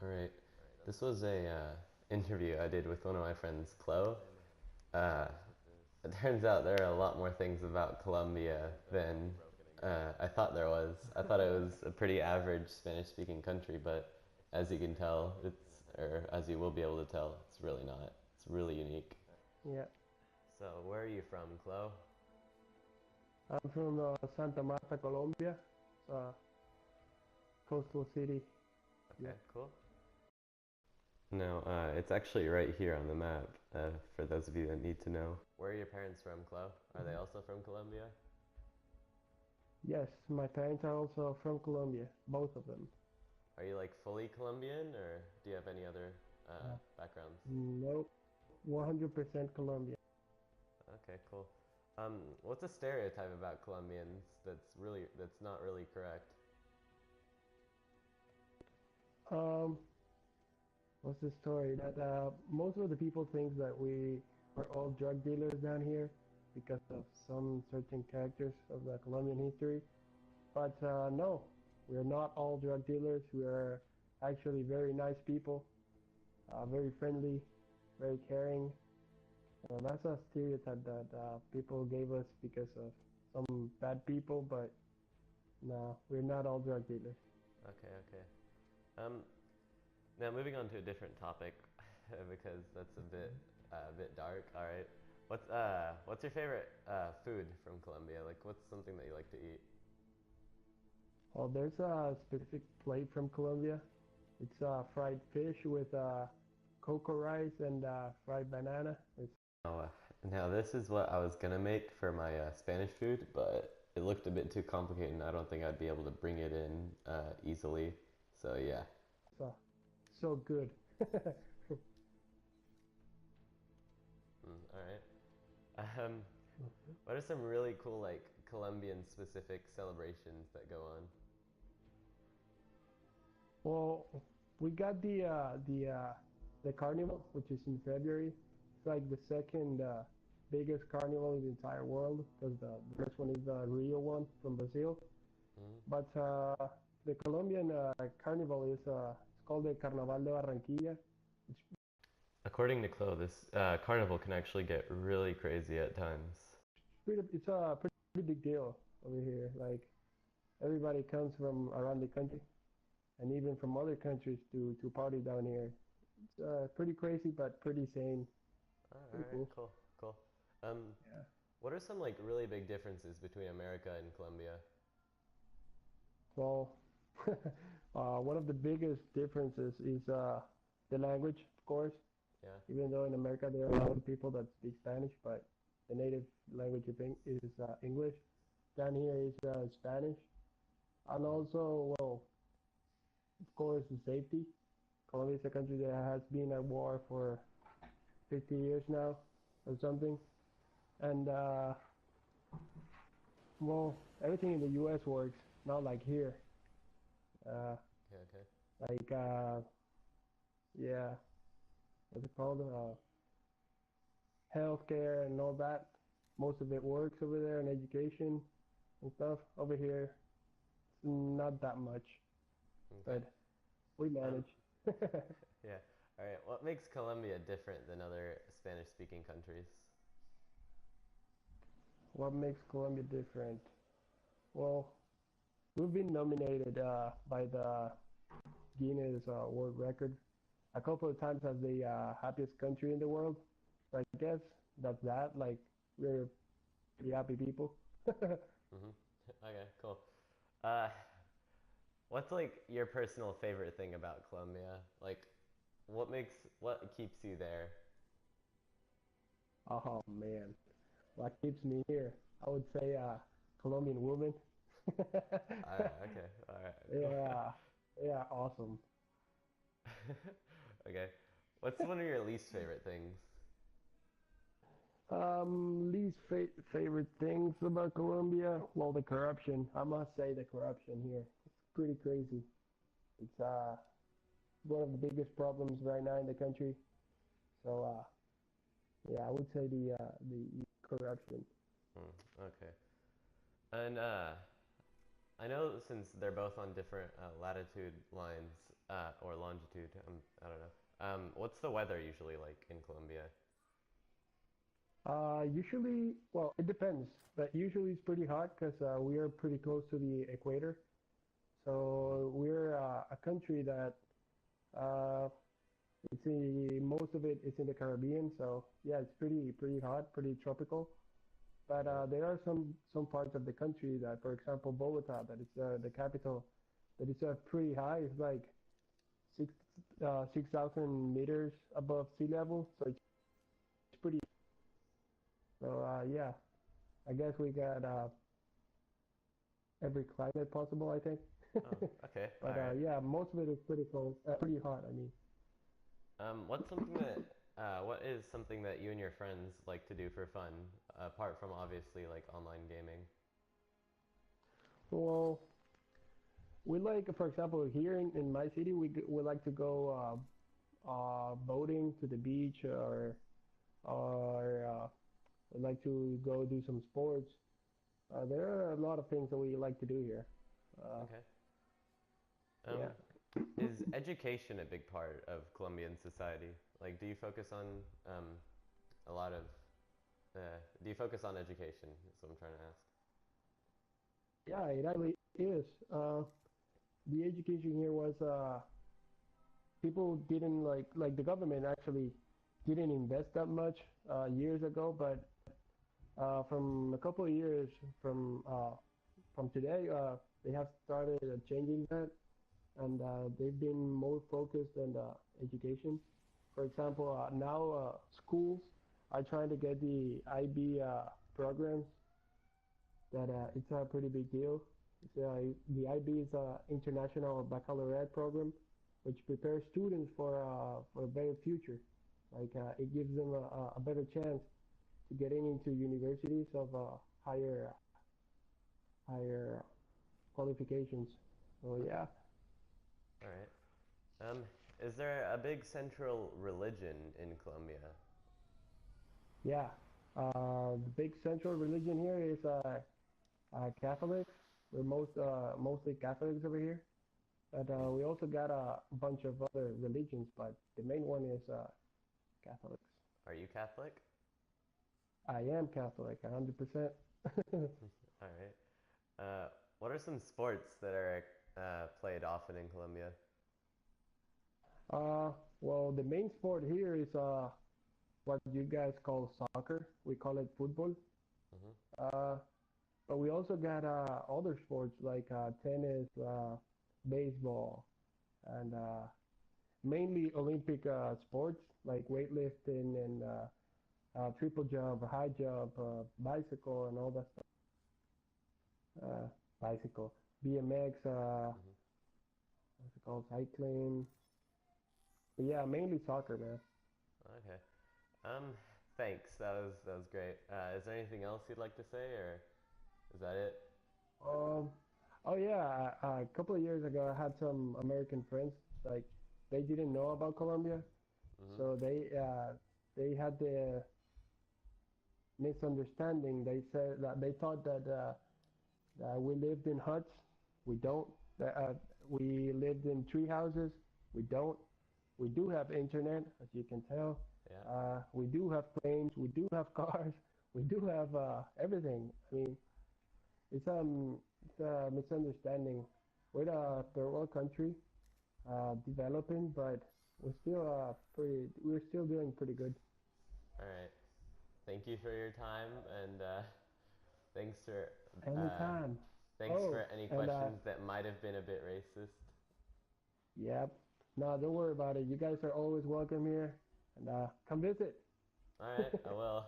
All right. This was a interview I did with one of my friends, Chloe. Uh, it turns out there are a lot more things about Colombia than I thought there was. I thought it was a pretty average Spanish-speaking country, but as you can tell, or as you will be able to tell, it's really not. It's really unique. Yeah, So, where are you from, Chloe? I'm from Santa Marta, Colombia, uh, coastal city. Yeah. Okay, cool. No, it's actually right here on the map, for those of you that need to know. Where are your parents from, Chloe? Are they Mhm. also from Colombia? Yes, my parents are also from Colombia, both of them. Are you like fully Colombian, or do you have any other Uh, backgrounds? no, 100% Colombia. Okay, cool. What's a stereotype about Colombians that's not really correct? Um, what's the story? That most of the people think that we are all drug dealers down here because of some certain characters of the Colombian history. But no, we're not all drug dealers. We are actually very nice people, very friendly, very caring. That's a stereotype that people gave us because of some bad people, but no, we're not all drug dealers. Okay, okay. Um, Now moving on to a different topic, because that's a bit dark. All right. What's your favorite food from Colombia? Like, what's something that you like to eat? Well, there's a specific plate from Colombia. It's fried fish with cocoa rice and fried banana. It's Oh, now this is what I was gonna make for my Spanish food, but it looked a bit too complicated, and I don't think I'd be able to bring it in easily. So yeah. uh, so good. All right. What are some really cool like Colombian specific celebrations that go on? Well, we got the carnival, which is in February. It's like the second biggest carnival in the entire world because the first one is the Rio one from Brazil. Mm-hmm. But the Colombian carnival is it's called the Carnaval de Barranquilla. It's According to Chloe, this carnival can actually get really crazy at times. it's a pretty big deal over here. Like everybody comes from around the country and even from other countries to party down here. It's pretty crazy but pretty sane. All Pretty right, cool. cool, cool. Um, Yeah. what are some like really big differences between America and Colombia? Well, one of the biggest differences is the language, of course. Yeah. Even though in America there are a lot of people that speak Spanish, but the native language of is English. Down here is Spanish, and Mm-hmm. also, well, of course, the safety. Colombia is a country that has been at war for 50 years now, or something, and well, everything in the U.S. works, not like here. Uh, Okay, okay. like yeah, what's it called? Healthcare and all that. Most of it works over there, and education and stuff. Over here, not that much, Okay. but we Um, manage. yeah. All right. What makes Colombia different than other Spanish-speaking countries? What makes Colombia different? Well, we've been nominated by the Guinness World Record a couple of times as the happiest country in the world. So I guess that's that. Like we're pretty happy people. Mm-hmm. Okay, cool. Uh, what's like your personal favorite thing about Colombia? Like, what keeps you there? Oh man, what keeps me here? I would say Colombian woman. Okay. All right. Cool. Yeah, yeah, awesome. Okay. What's one of your least favorite things? Least favorite things about Colombia? Well, the corruption. I must say the corruption here. It's pretty crazy. It's one of the biggest problems right now in the country. So yeah, I would say the corruption. Okay. And I know since they're both on different latitude lines, or longitude. I don't know. What's the weather usually like in Colombia? Usually, well, it depends, but usually it's pretty hot because we are pretty close to the equator. Hmm. So we're a country that uh, most of it is in the Caribbean. So yeah, it's pretty hot, pretty tropical. But Hmm. there are some parts of the country that, for example, Bogota, that is the capital, that is pretty high. It's like 6,000 meters above sea level. So it's pretty. So yeah, I guess we got every climate possible, I think. Oh, okay. All But right. yeah, most of it is pretty cold, pretty hot. I mean, What is something that you and your friends like to do for fun, apart from obviously like online gaming? well, we like, for example, here in my city, we like to go boating to the beach, or we like to go do some sports. There are a lot of things that we like to do here. Uh, Okay. yeah. Um, is education a big part of Colombian society? Like, do you focus on a lot of, do you focus on education? Is what I'm trying to ask. Yeah, it actually is. The education here was people didn't like the government actually didn't invest that much years ago, but from a couple of years from today, they have started changing that, and they've been more focused on education. For example, now schools are trying to get the IB programs. That it's a pretty big deal. The IB is a international baccalaureate program, which prepares students for a better future. Like it gives them a better chance to getting into universities of higher qualifications. So yeah, All right. Um, is there a big central religion in Colombia? yeah. The big central religion here is Catholics. We're mostly Catholics over here. But Hmm. we also got a bunch of other religions, but the main one is Catholics. Are you Catholic? I am Catholic, 100%. All right. What are some sports that are played often in Colombia? uh, well, the main sport here is what you guys call soccer. We call it football. Hmm. Uh, but we also got other sports like tennis, baseball, and mainly Olympic sports like weightlifting and triple jump, high jump, bicycle, and all that stuff. Bicycle, BMX, Hmm. what's it called, cycling. But yeah, mainly soccer, man. Okay. Um, Thanks. That was great. Is there anything else you'd like to say, or is that it? Um, oh yeah, a couple of years ago, I had some American friends. Like, they didn't know about Colombia, Hmm. so they had the misunderstanding. They said that they thought that we lived in huts. We don't. That we lived in tree houses. We don't. We do have internet, as you can tell. Yeah. We do have planes. We do have cars. We do have everything. I mean, it's a misunderstanding. We're a third world country, developing, but we're still doing pretty good. All right. Thank you for your time, and thanks for uh, Anytime. thanks Oh, for any and questions that might have been a bit racist. yeah, no, don't worry about it. You guys are always welcome here, and come visit. All right, I will.